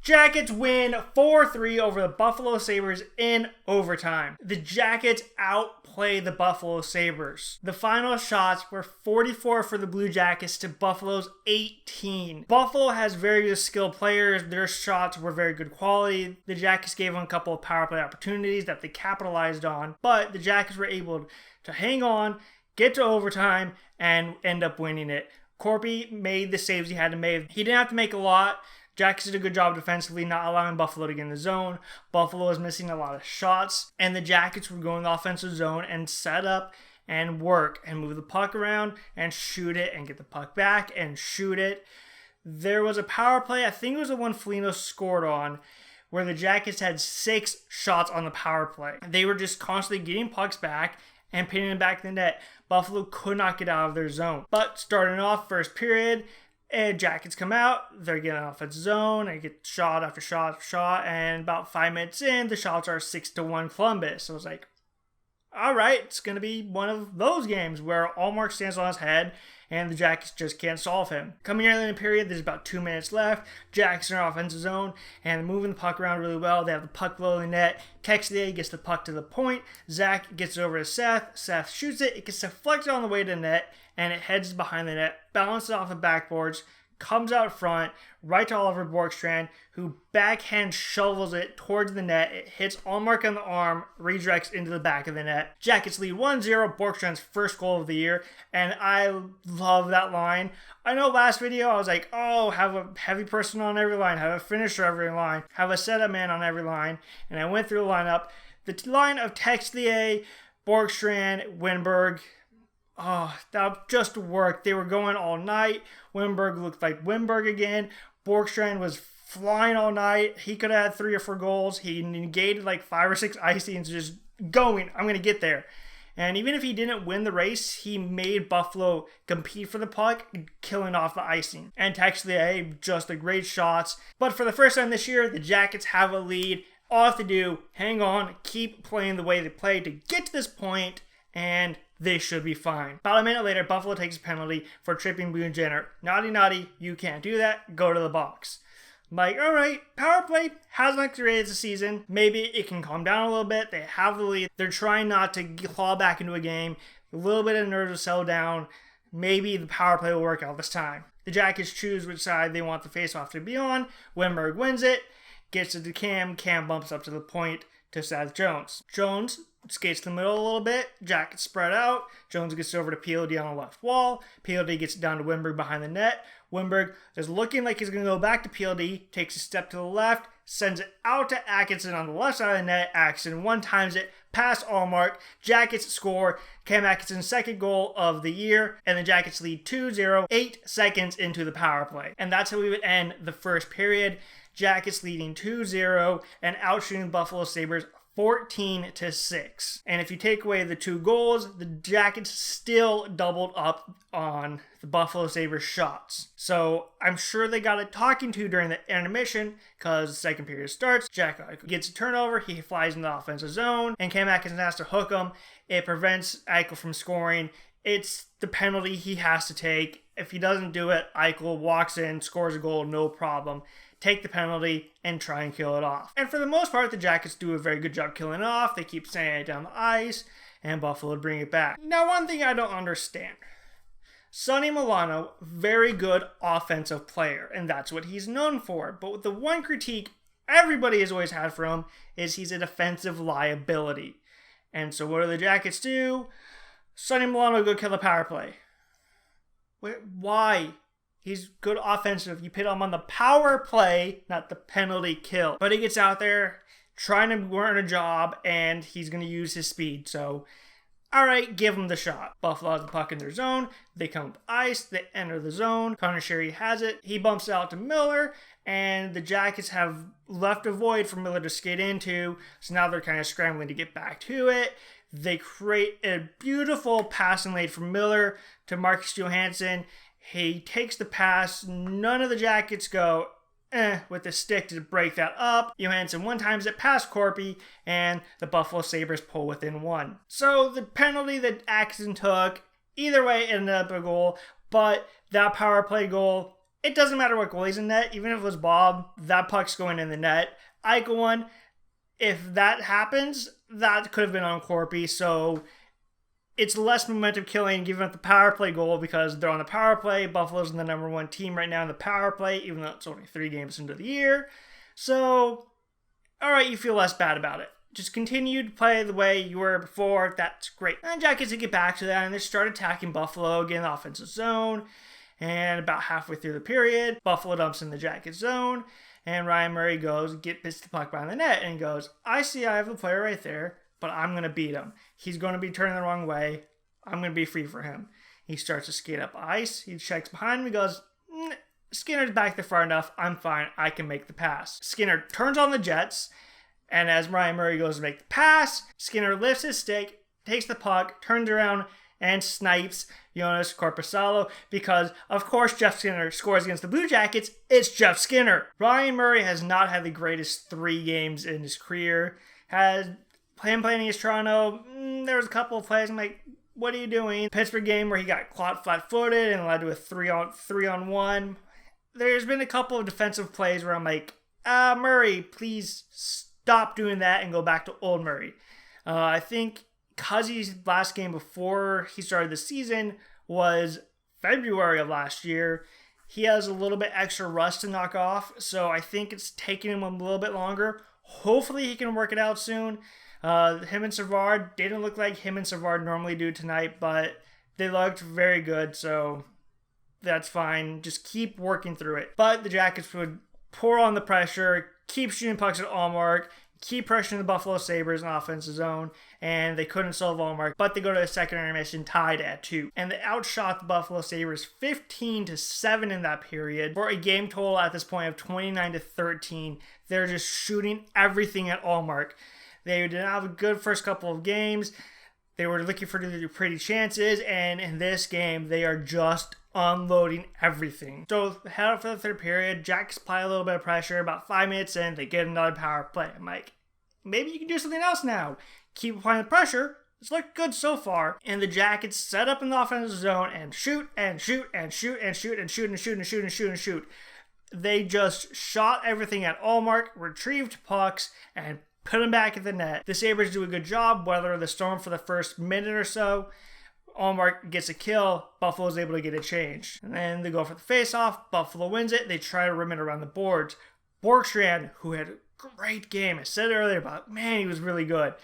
Jackets win 4-3 over the Buffalo Sabers in overtime. The Jackets outplay the Buffalo Sabers. The final shots were 44 for the Blue Jackets to Buffalo's 18. Buffalo has very good skilled players. Their shots were very good quality. The Jackets gave them a couple of power play opportunities that they capitalized on, but the Jackets were able to hang on, get to overtime, and end up winning it. Corpy made the saves he had to make. He didn't have to make a lot. Jackets did a good job defensively, not allowing Buffalo to get in the zone. Buffalo was missing a lot of shots, and the Jackets were going offensive zone and set up and work and move the puck around and shoot it and get the puck back and shoot it. There was a power play, I think it was the one Foligno scored on, where the Jackets had 6 shots on the power play. They were just constantly getting pucks back and pinning them back in the net. Buffalo could not get out of their zone. But starting off first period, and Jackets come out, they're getting off its zone, and get shot after shot after shot, and about 5 minutes in, the shots are 6-1 Columbus. So I was like, all right, it's going to be one of those games where Allmark stands on his head, and the Jackets just can't solve him. Coming early in the period, there's about 2 minutes left. Jackets are in offensive zone, and they're moving the puck around really well. They have the puck below the net. Texlier gets the puck to the point. Zach gets it over to Seth. Seth shoots it. It gets deflected on the way to the net, and it heads behind the net, bounces off the backboards, comes out front, right to Oliver Borkstrand, who backhand shovels it towards the net. It hits Allmark on the arm, redirects into the back of the net. Jackets lead 1-0, Borkstrand's first goal of the year, and I love that line. I know last video I was like, oh, have a heavy person on every line, have a finisher on every line, have a setup man on every line, and I went through the lineup. The line of Texlier, Borkstrand, Winberg, oh, that just worked. They were going all night. Winberg looked like Winberg again. Borkstrand was flying all night. He could have had 3 or 4 goals. He negated like 5 or 6 icings, just going, I'm going to get there. And even if he didn't win the race, he made Buffalo compete for the puck, killing off the icing. And Texlier, just the great shots. But for the first time this year, the Jackets have a lead. All they have to do, hang on, keep playing the way they played to get to this point, and they should be fine. About a minute later, Buffalo takes a penalty for tripping Boone Jenner. Naughty, you can't do that. Go to the box. I'm like, all right, power play hasn't been created this season. Maybe it can calm down a little bit. They have the lead. They're trying not to claw back into a game. A little bit of nerves will settle down. Maybe the power play will work out this time. The Jackets choose which side they want the faceoff to be on. Winberg wins it. Gets it to Cam. Cam bumps up to the point to Seth Jones. Jones skates to the middle a little bit. Jackets spread out. Jones gets over to PLD on the left wall. PLD gets down to Winberg behind the net. Winberg is looking like he's going to go back to PLD. Takes a step to the left. Sends it out to Atkinson on the left side of the net. Atkinson one-times it past Allmark. Jackets score. Cam Atkinson's second goal of the year. And the Jackets lead 2-0, 8 seconds into the power play. And that's how we would end the first period. Jackets leading 2-0 and outshooting Buffalo Sabers 14-6. And if you take away the 2 goals, the Jackets still doubled up on the Buffalo Sabres shots. So I'm sure they got a talking to during the intermission, because the second period starts. Jack gets a turnover, he flies into the offensive zone, and Cam Atkinson has to hook him. It prevents Eichel from scoring. It's the penalty he has to take. If he doesn't do it, Eichel walks in, scores a goal, no problem. Take the penalty and try and kill it off. And for the most part, the Jackets do a very good job killing it off. They keep sending it down the ice, and Buffalo would bring it back. Now, one thing I don't understand. Sonny Milano, very good offensive player, and that's what he's known for. But the one critique everybody has always had for him is he's a defensive liability. And so what do the Jackets do? Sonny Milano go kill the power play. Wait, why? He's good offensive. You put him on the power play, not the penalty kill. But he gets out there trying to earn a job, and he's going to use his speed. So, all right, give him the shot. Buffalo has the puck in their zone. They come up ice. They enter the zone. Connor Sherry has it. He bumps it out to Miller, and the Jackets have left a void for Miller to skate into. So now they're kind of scrambling to get back to it. They create a beautiful passing lane from Miller to Marcus Johansson. He takes the pass. None of the Jackets go with the stick to break that up. Johansson one-times it past Corpy, and the Buffalo Sabres pull within 1. So the penalty that Atkinson took, either way, ended up a goal. But that power play goal, it doesn't matter what goalie's in net. Even if it was Bob, that puck's going in the net. Eichel one, if that happens, that could have been on Corpy. So it's less momentum killing giving up the power play goal because they're on the power play. Buffalo's the number one team right now in the power play, even though it's only 3 games into the year. So, all right, you feel less bad about it. Just continue to play the way you were before. That's great. And Jackets to get back to that, and they start attacking Buffalo, getting the offensive zone. And about halfway through the period, Buffalo dumps in the Jacket zone, and Ryan Murray gets the puck behind the net, and goes, I have the player right there, but I'm going to beat him. He's going to be turning the wrong way. I'm going to be free for him. He starts to skate up ice. He checks behind him. He goes, Skinner's back there far enough. I'm fine. I can make the pass. Skinner turns on the Jets, and as Ryan Murray goes to make the pass, Skinner lifts his stick, takes the puck, turns around, and snipes Jonas Korpisalo because, of course, Jeff Skinner scores against the Blue Jackets. It's Jeff Skinner. Ryan Murray has not had the greatest 3 games in his career. Him playing against Toronto, there was a couple of plays I'm like, what are you doing? Pittsburgh game where he got caught flat-footed and led to a 3-on-1. There's been a couple of defensive plays where I'm like, Murray, please stop doing that and go back to old Murray. I think Cuzzy's last game before he started the season was February of last year. He has a little bit extra rust to knock off, so I think it's taking him a little bit longer. Hopefully he can work it out soon. Him and Savard didn't look like him and Savard normally do tonight, but they looked very good, so that's fine. Just keep working through it. But the Jackets would pour on the pressure, keep shooting pucks at Allmark, keep pressuring the Buffalo Sabers in offensive zone, and they couldn't solve Allmark, but they go to a second intermission tied at 2. And they outshot the Buffalo Sabers 15-7 in that period for a game total at this point of 29-13. They're just shooting everything at Allmark. They didn't have a good first couple of games. They were looking for the pretty chances, and in this game, they are just unloading everything. So head up for the third period. Jacks apply a little bit of pressure. About 5 minutes in, they get another power play. I'm like, maybe you can do something else now. Keep applying the pressure. It's looked good so far. And the Jackets set up in the offensive zone and shoot and shoot and shoot and shoot and shoot and shoot and shoot and shoot and shoot. They just shot everything at Allmark, retrieved pucks, and put them back at the net. The Sabres do a good job, weather the storm for the first minute or so. Allmark gets a kill. Buffalo's able to get a change. And then they go for the face-off. Buffalo wins it. They try to rim it around the boards. Borkstrand, who had a great game, I said earlier about, man, he was really good.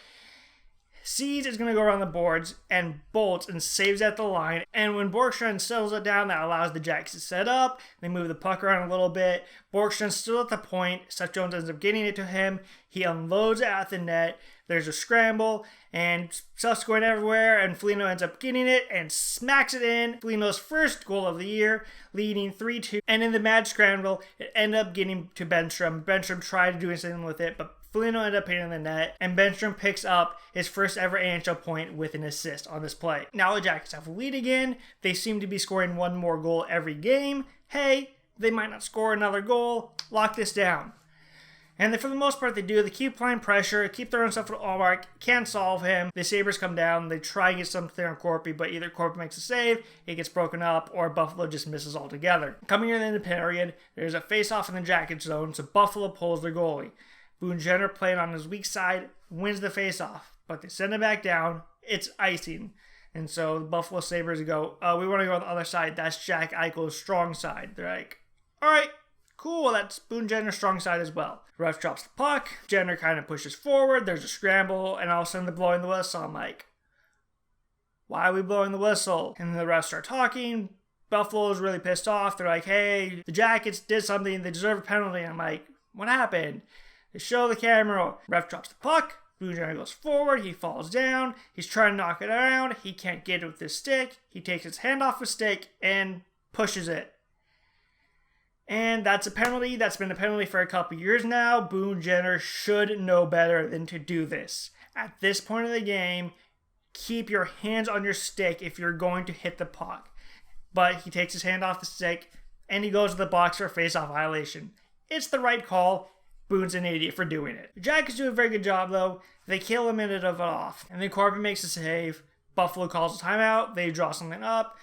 Sees is going to go around the boards and bolts and saves at the line. And when Borkstrand settles it down, that allows the Jacks to set up. They move the puck around a little bit. Borkstrand's still at the point. Seth Jones ends up getting it to him. He unloads it at the net. There's a scramble, and stuff's going everywhere, and Foligno ends up getting it and smacks it in. Foligno's first goal of the year, leading 3-2. And in the mad scramble, it ended up getting to Benstrom. Benstrom tried to do something with it, but Foligno ended up hitting the net, and Benstrom picks up his first ever AHL point with an assist on this play. Now the Jackets have a lead again. They seem to be scoring one more goal every game. Hey, they might not score another goal. Lock this down. And for the most part, they do. They keep applying pressure, keep throwing stuff at Allmark, can't solve him. The Sabres come down, they try and get something on Corpy, but either Corpy makes a save, it gets broken up, or Buffalo just misses altogether. Coming in the period, there's a face-off in the Jacket zone, so Buffalo pulls their goalie. Boone Jenner, playing on his weak side, wins the face-off, but they send it back down. It's icing. And so the Buffalo Sabres go, we want to go on the other side. That's Jack Eichel's strong side. They're like, all right, cool, that's Boone Jenner's strong side as well. Ref drops the puck. Jenner kind of pushes forward. There's a scramble, and all of a sudden they're blowing the whistle. I'm like, why are we blowing the whistle? And the refs start talking. Buffalo's really pissed off. They're like, hey, the Jackets did something. They deserve a penalty. I'm like, what happened? They show the camera. Ref drops the puck. Boone Jenner goes forward. He falls down. He's trying to knock it around. He can't get it with his stick. He takes his hand off his stick and pushes it. And that's a penalty. That's been a penalty for a couple years now. Boone Jenner should know better than to do this. At this point of the game, keep your hands on your stick if you're going to hit the puck. But he takes his hand off the stick, and he goes to the box for a face-off violation. It's the right call. Boone's an idiot for doing it. The Jackets do a very good job, though. They kill a minute of it off. And then Corbin makes a save. Buffalo calls a timeout. They draw something up.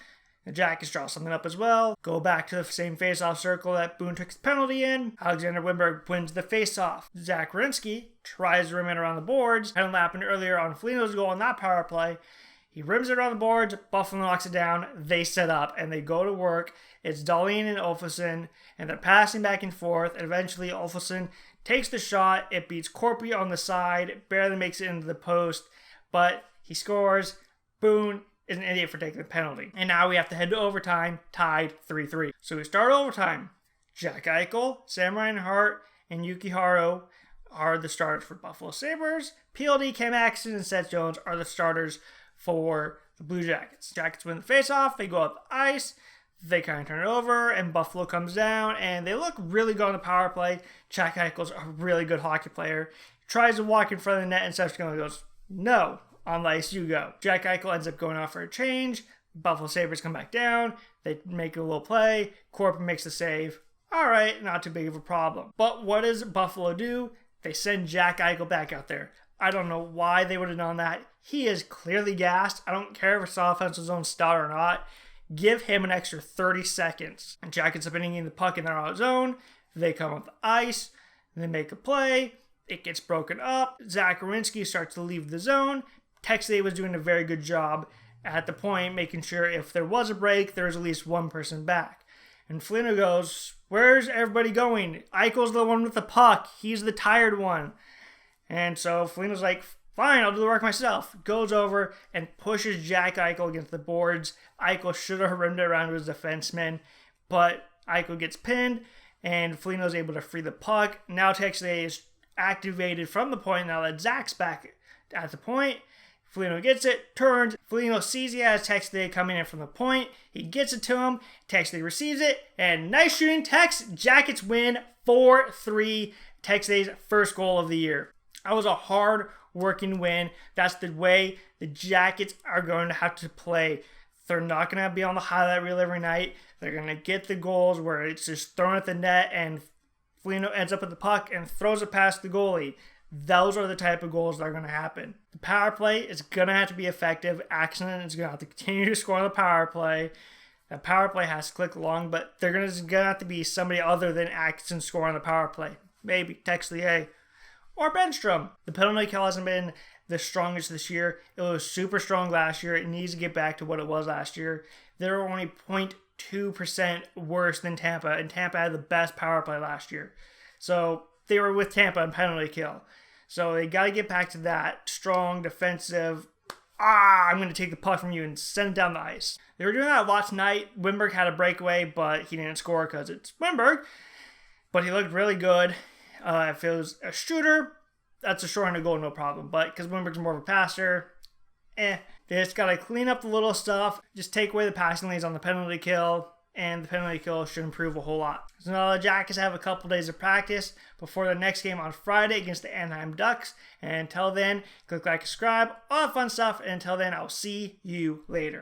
The Jackets draw something up as well. Go back to the same face-off circle that Boone took his penalty in. Alexander Wimberg wins the face-off. Zach Werenski tries to rim it around the boards. Kind of happened earlier on Foligno's goal on that power play. He rims it around the boards. Buffalo knocks it down. They set up and they go to work. It's Dahlin and Olofsson, and they're passing back and forth. And eventually, Olofsson takes the shot. It beats Corpy on the side. Barely makes it into the post, but he scores. Boone is an idiot for taking the penalty. And now we have to head to overtime, tied 3-3. So we start overtime. Jack Eichel, Sam Reinhart, and Yuki Haro are the starters for Buffalo Sabres. PLD, Cam Atkinson, and Seth Jones are the starters for the Blue Jackets. Jackets win the face-off. They go up the ice. They kind of turn it over, and Buffalo comes down, and they look really good on the power play. Jack Eichel's a really good hockey player. He tries to walk in front of the net, and Seth Jones goes, no, on the ice you go. Jack Eichel ends up going off for a change. Buffalo Sabres come back down. They make a little play. Corp makes the save. All right, not too big of a problem. But what does Buffalo do? They send Jack Eichel back out there. I don't know why they would have done that. He is clearly gassed. I don't care if it's offensive zone stud or not. Give him an extra 30 seconds. And Jack ends up hitting the puck in their own zone. They come up the ice. They make a play. It gets broken up. Zach Werenski starts to leave the zone. Texley was doing a very good job at the point, making sure if there was a break, there was at least one person back. And Foligno goes, where's everybody going? Eichel's the one with the puck. He's the tired one. And so Foligno's like, fine, I'll do the work myself. Goes over and pushes Jack Eichel against the boards. Eichel should have rimmed it around his defenseman, but Eichel gets pinned, and Foligno's able to free the puck. Now Texley is activated from the point now that Zach's back at the point. Foligno gets it, turns. Foligno sees he has Texley coming in from the point. He gets it to him. Texley receives it, and nice shooting, Tex. Jackets win 4-3. Texley's first goal of the year. That was a hard-working win. That's the way the Jackets are going to have to play. They're not going to be on the highlight reel every night. They're going to get the goals where it's just thrown at the net and Foligno ends up with the puck and throws it past the goalie. Those are the type of goals that are going to happen. The power play is going to have to be effective. Atkinson is going to have to continue to score on the power play. The power play has to click along, but they're going to have to be somebody other than Atkinson score on the power play. Maybe Texlier or Benstrom. The penalty kill hasn't been the strongest this year. It was super strong last year. It needs to get back to what it was last year. They were only 0.2% worse than Tampa, and Tampa had the best power play last year. So they were with Tampa in penalty kill. So they got to get back to that strong defensive, I'm going to take the puck from you and send it down the ice. They were doing that a lot tonight. Wimberg had a breakaway, but he didn't score because it's Wimberg. But he looked really good. If it was a shooter, that's a short-handed goal, no problem. But because Wimberg's more of a passer, they just got to clean up the little stuff. Just take away the passing lanes on the penalty kill, and the penalty kill should improve a whole lot. So now the Jackets have a couple days of practice before the next game on Friday against the Anaheim Ducks. And until then, click like, subscribe, all the fun stuff. And until then, I'll see you later.